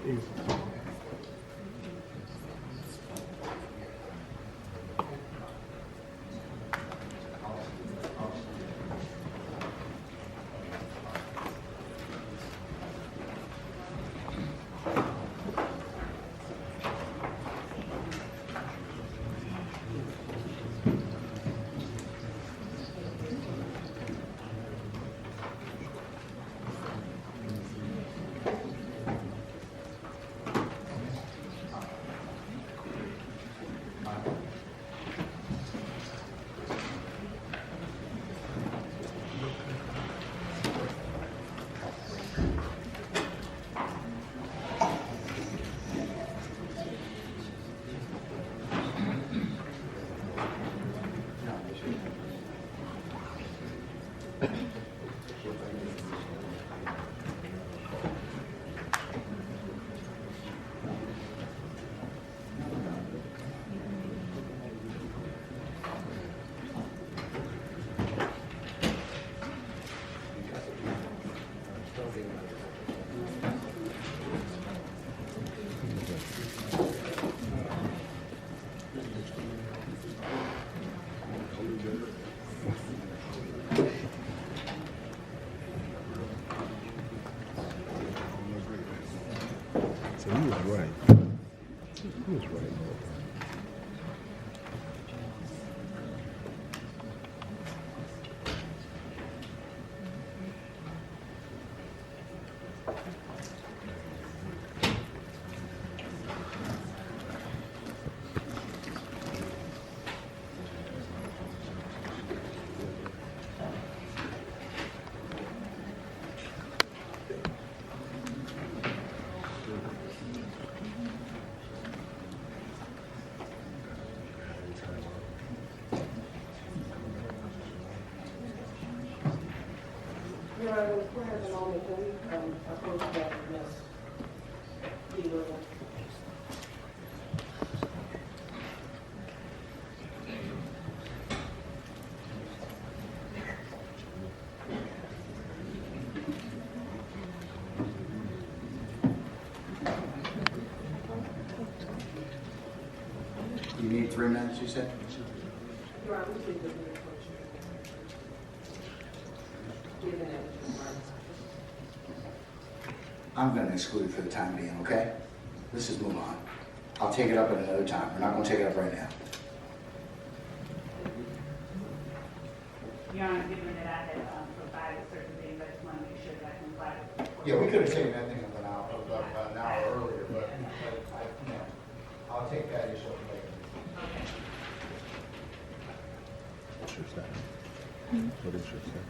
So he was right. He was right. You need 3 minutes, you said? I'm going to exclude for the time being, okay? Let's just move on. I'll take it up at another time. We're not going to take it up right now. Your Honor, given that I had provided certain things, I just want to make sure that I comply with the Yeah, we could have taken that thing up an hour earlier, but I'll take that issue up later. Sure, that. What is your say?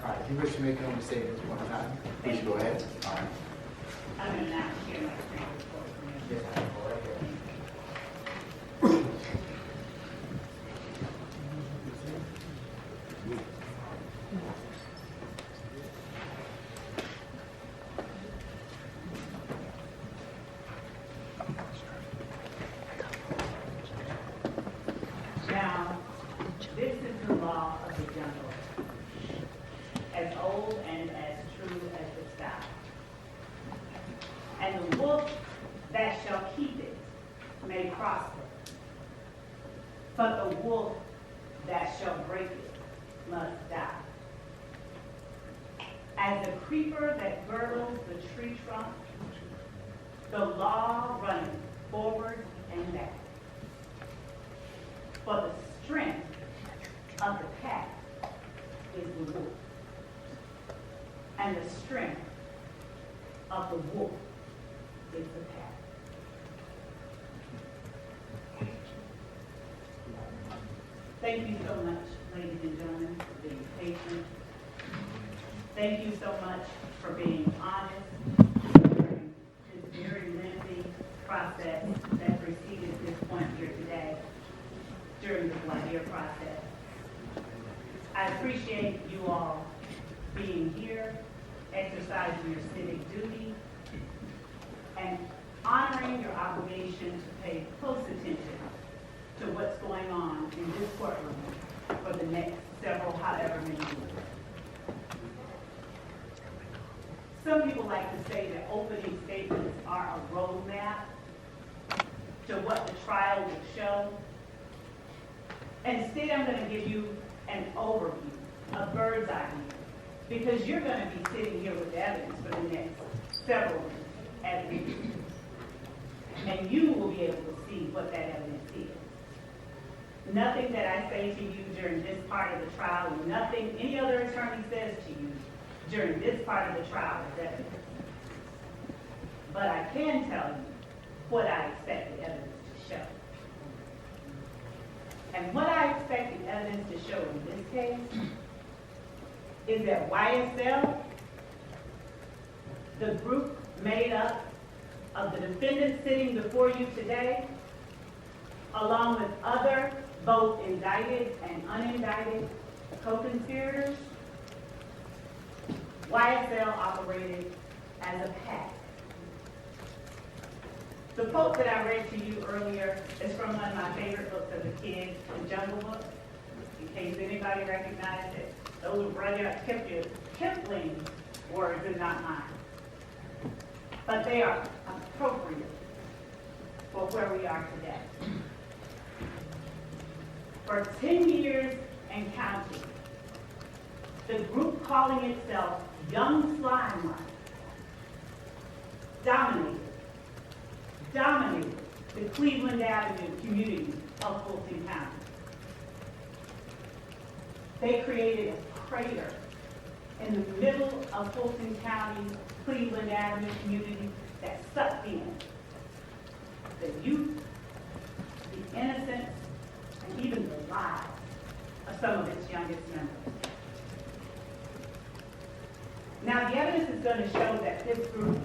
All right, if you wish to make your own statements one time, please go ahead. All right. I'm going to now share my screen report from you. Yes, ma'am. Go right ahead. Now, this is the law of the jungle, as old and as true as the sky. And the wolf that shall keep it may prosper, but the wolf that shall break it must die. As the creeper that girdles the tree trunk, the law runneth forward and back. For the strength of the pack is the wolf, and the strength of the wolf is the pack. Thank you so much, ladies and gentlemen, for being patient. Thank you so much for being honest during this very lengthy process that preceded this point here today, during the voir dire process. I appreciate you all being here, exercising your civic duty, and honoring your obligation to pay close attention to what's going on in this courtroom for the next several, however many years. Some people like to say that opening statements are a roadmap to what the trial will show. Instead, I'm going to give you an overview, a bird's eye view, because you're going to be sitting here with evidence for the next several weeks at least. And you will be able to see what that evidence is. Nothing that I say to you during this part of the trial, nothing any other attorney says to you during this part of the trial is evidence. But I can tell you what I expect the evidence to show. And what I expect the evidence to show in this case is that YSL, the group made up of the defendants sitting before you today, along with other both indicted and unindicted co-conspirators, YSL operated as a pack. The quote that I read to you earlier is from one of my favorite books as a kid, The Jungle Book. In case anybody recognizes it, those were Rudyard Kipling's words and not mine. But they are appropriate for where we are today. For 10 years and counting, the group calling itself Young Slimline dominated the Cleveland Avenue community of Fulton County. They created a crater in the middle of Fulton County, Cleveland Avenue community that sucked in the youth, the innocence, and even the lives of some of its youngest members. Now, the evidence is going to show that this group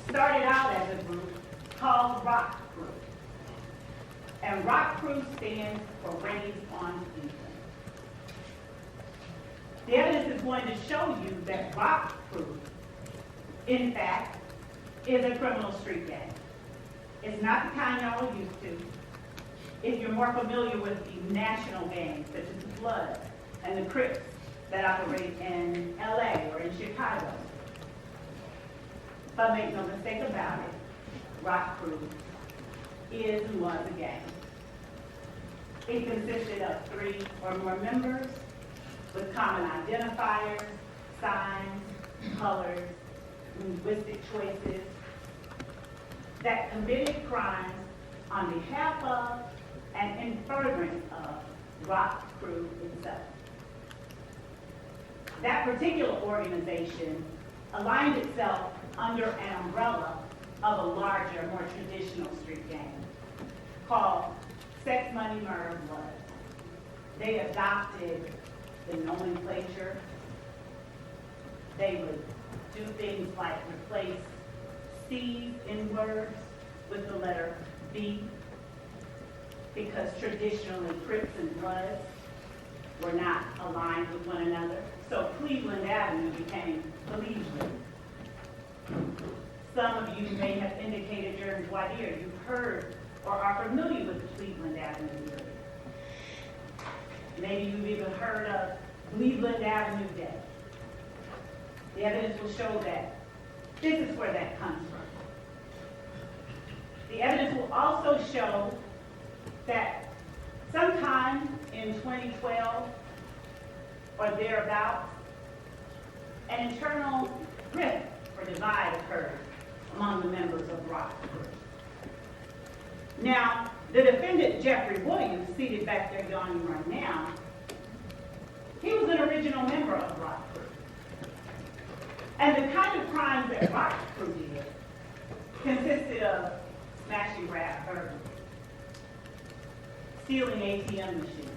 started out as a group called Rock Crew. And Rock Crew stands for Raised on Cleveland. The evidence is going to show you that Rock Crew, in fact, is a criminal street gang. It's not the kind y'all are used to. If you're more familiar with the national gangs, such as the Bloods and the Crips that operate in LA or in Chicago. But make no mistake about it, Rock Crew is and was a gang. It consisted of 3 or more members with common identifiers, signs, colors, linguistic choices that committed crimes on behalf of and in furtherance of Rock Crew itself. That particular organization aligned itself under an umbrella of a larger, more traditional street gang called Sex, Money, Murder, Blood. They adopted the nomenclature They would do things like replace C's in words with the letter B, because traditionally Crips and Bloods were not aligned with one another. So Cleveland Avenue became Cleveland. Some of you may have indicated during voir dire you've heard or are familiar with the Cleveland Avenue area. Maybe you've even heard of Cleveland Avenue Day. The evidence will show that this is where that comes from. The evidence will also show that sometime in 2012 or thereabouts, an internal rift or divide occurred among the members of Rockford. Now, the defendant, Jeffrey Williams, seated back there yawning right now, he was an original member of Rockford. And the kind of crimes that Rockford did consisted of smashing grab burglary, stealing ATM machines,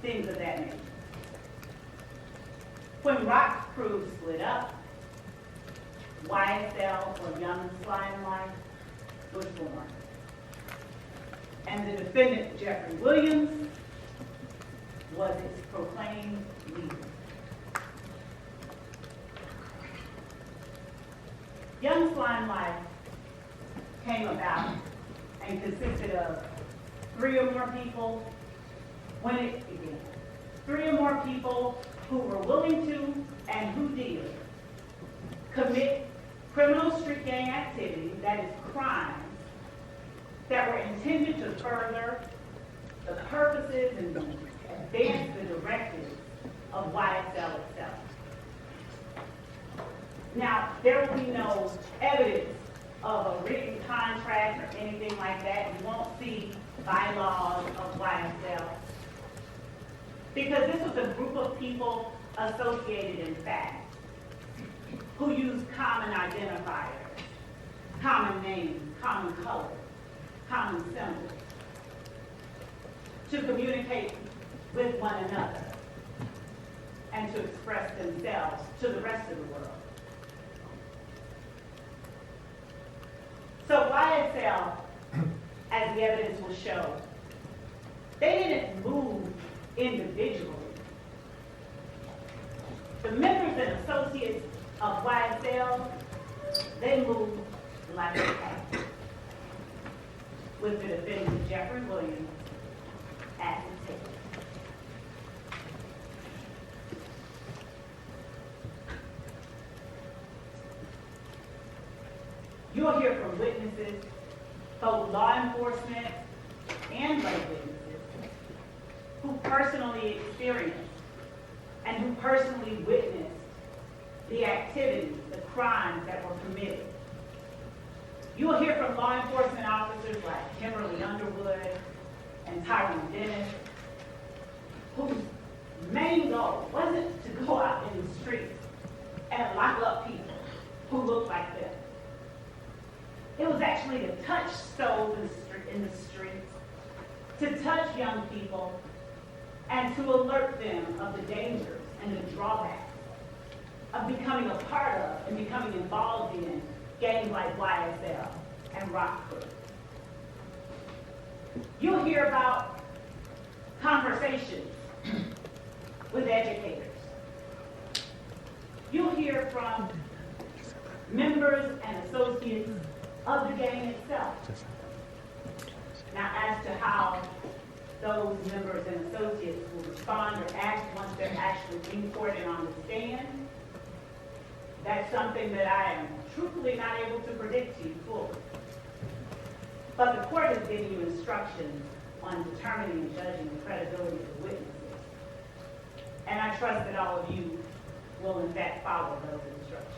things of that nature. When Rock Crew split up, YSL, or Young Slime Life, was born. And the defendant, Jeffrey Williams, was its proclaimed leader. Young Slime Life came about and consisted of 3 or more people when it began. 3 or more people who were willing to and who did commit criminal street gang activity, that is crimes, that were intended to further the purposes and advance the directives of YSL itself. Now, there will be no evidence of a written contract or anything like that. You won't see bylaws of YSL. Because this was a group of people associated in fact, who used common identifiers, common names, common colors, common symbols, to communicate with one another and to express themselves to the rest of the world. So YSL, as the evidence will show, they didn't move individually. The members and associates of YSL, they moved like a pack, with the defendant Jeffrey Williams at the table. You'll hear from witnesses, both law enforcement and lay witnesses, who personally experienced and who personally witnessed the activities, the crimes that were committed. You will hear from law enforcement officers like Kimberly Underwood and Tyrone Dennis, whose main goal wasn't to go out in the streets and lock up people who looked like them. It was actually to touch souls in the streets, to touch young people, and to alert them of the dangers and the drawbacks of becoming a part of and becoming involved in gangs like YSL and Rockford. You'll hear about conversations with educators. You'll hear from members and associates of the gang itself. Now, as to how those members and associates will respond or act once they're actually in court and on the stand, that's something that I am truthfully not able to predict to you fully. But the court has given you instructions on determining and judging the credibility of the witnesses. And I trust that all of you will in fact follow those instructions.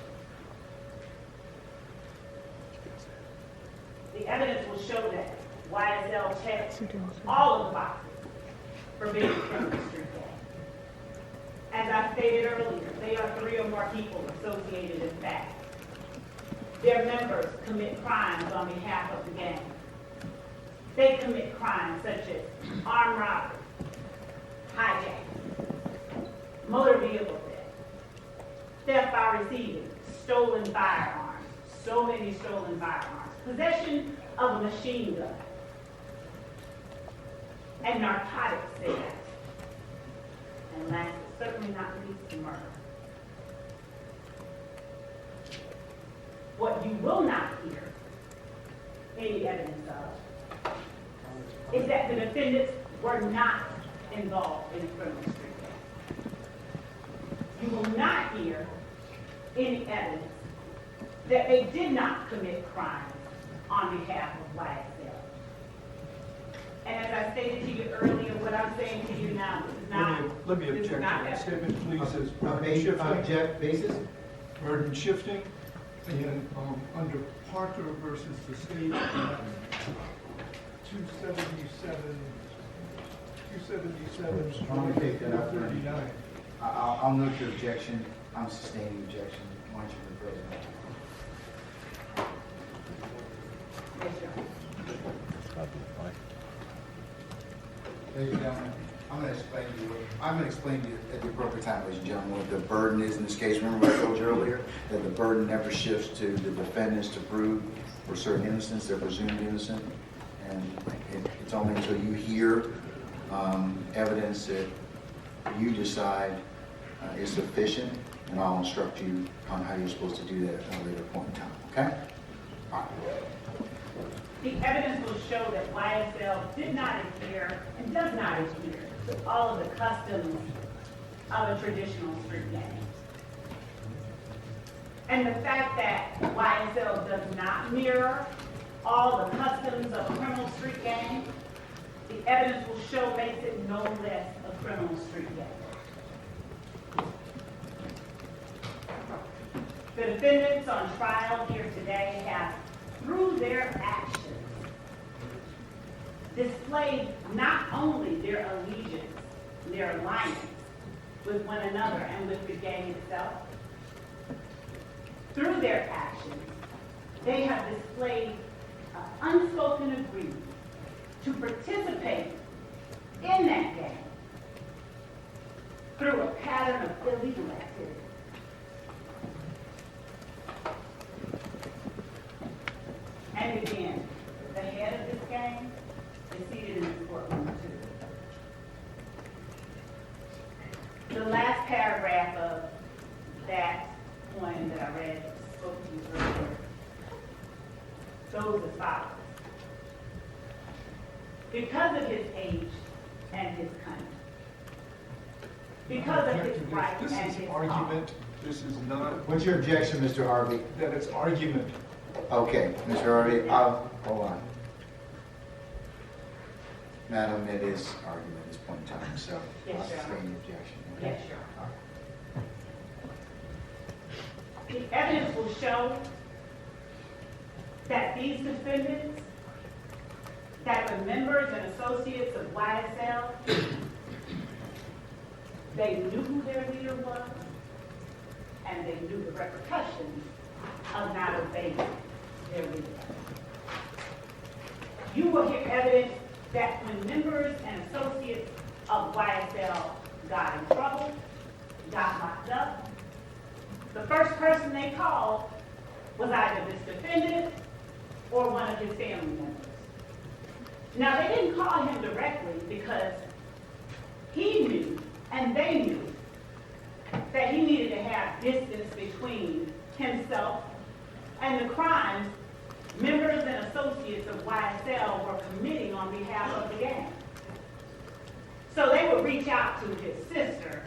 The evidence will show that YSL checked all of the boxes for being a criminal street gang. As I stated earlier, they are 3 or more people associated in fact. Their members commit crimes on behalf of the gang. They commit crimes such as armed robbery, hijacking, motor vehicle theft are receiving stolen firearms, so many stolen firearms, possession of a machine gun, and narcotics sales. And last but certainly not least, murder. What you will not hear any evidence of is that the defendants were not involved in a criminal street gang. You will not hear any evidence that they did not commit crimes on behalf of YSL. And as I stated to you earlier, what I'm saying to you now is not. Let me this is object to not that evidence. statement, please, as burden On shifting. basis? Burden shifting, and under Parker versus the state, 277, Why don't we take that up? 39. I'll note your objection. I'm sustaining the objection. Why don't you rephrase that? Yes, Your Honor. Ladies and gentlemen, I'm going to explain to you at the appropriate time, ladies and gentlemen, what the burden is in this case. Remember what I told you earlier, that the burden never shifts to the defendants to prove for certain innocence, they're presumed innocent. And it's only until you hear evidence that you decide is sufficient, and I'll instruct you on how you're supposed to do that at a later point in time, okay? All right. The evidence will show that YSL did not adhere and does not adhere to all of the customs of a traditional street gang. And the fact that YSL does not mirror all the customs of a criminal street gang, the evidence will show makes it no less a criminal street gang. The defendants on trial here today have, through their actions, displayed not only their allegiance, their alliance with one another and with the gang itself. Through their actions, they have displayed an unspoken agreement to participate in that gang through a pattern of illegal activity. And again, the head of this gang is seated in this courtroom too. The last paragraph of that poem that I read, spoke to you earlier, goes as follows. Because of his age and his cunning, because of his right This and is his argument, this is not, What's your objection, Mr. Harvey? that it's argument. Okay, Mr. Harvey, hold on. Madam, it is argument at this point in time, so Yes, I'll Your Honor. sustain the objection. okay? Yes, Your Honor. The evidence will show that these defendants, that were members and associates of YSL, they knew who their leader was, and they knew the repercussions of not obeying their leader. You will hear evidence that when members and associates of YSL got in trouble, got locked up, the first person they called was either this defendant or one of his family members. Now, they didn't call him directly because he knew, and they knew, that he needed to have distance between himself and the crimes members and associates of YSL were committing on behalf of the gang. So they would reach out to his sister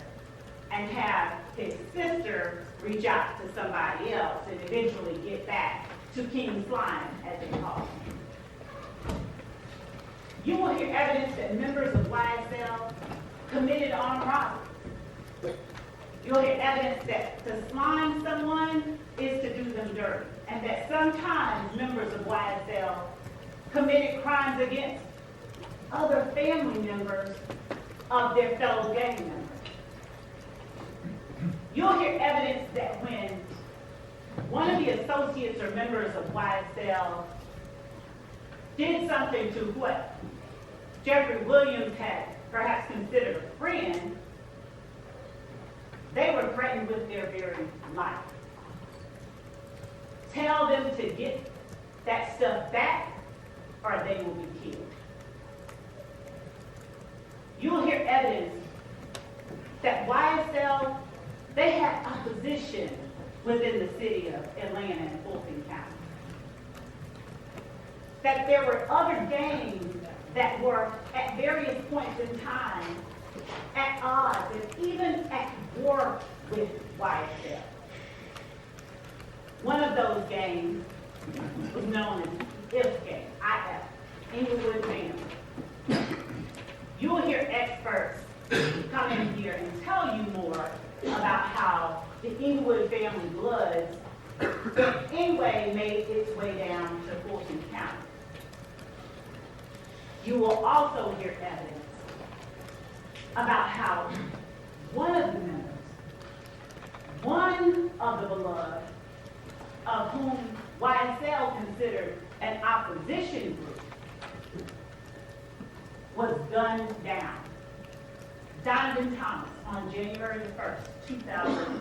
and have his sister reach out to somebody else and eventually get back to King Slime, as they call him. You will hear evidence that members of YSL committed armed robbery. You'll hear evidence that to slime someone is to do them dirty, and that sometimes members of YSL committed crimes against other family members of their fellow gang members. You'll hear evidence that when one of the associates or members of YSL did something to what Jeffrey Williams had perhaps considered a friend, they were threatened with their very life. tell them to get that stuff back or they will be killed. You will hear evidence that YSL, they had opposition within the city of Atlanta and Fulton County. That there were other gangs that were at various points in time at odds and even at war with YSL. One of those gangs was known as IF gang, IF, Inglewood Family. You will hear experts come in here and tell you more about how the Inglewood family Bloods anyway made its way down to Fulton County. You will also hear evidence about how one of the members, one of the Bloods, of whom YSL considered an opposition group, was gunned down. Donovan Thomas on January the 1st, 2000.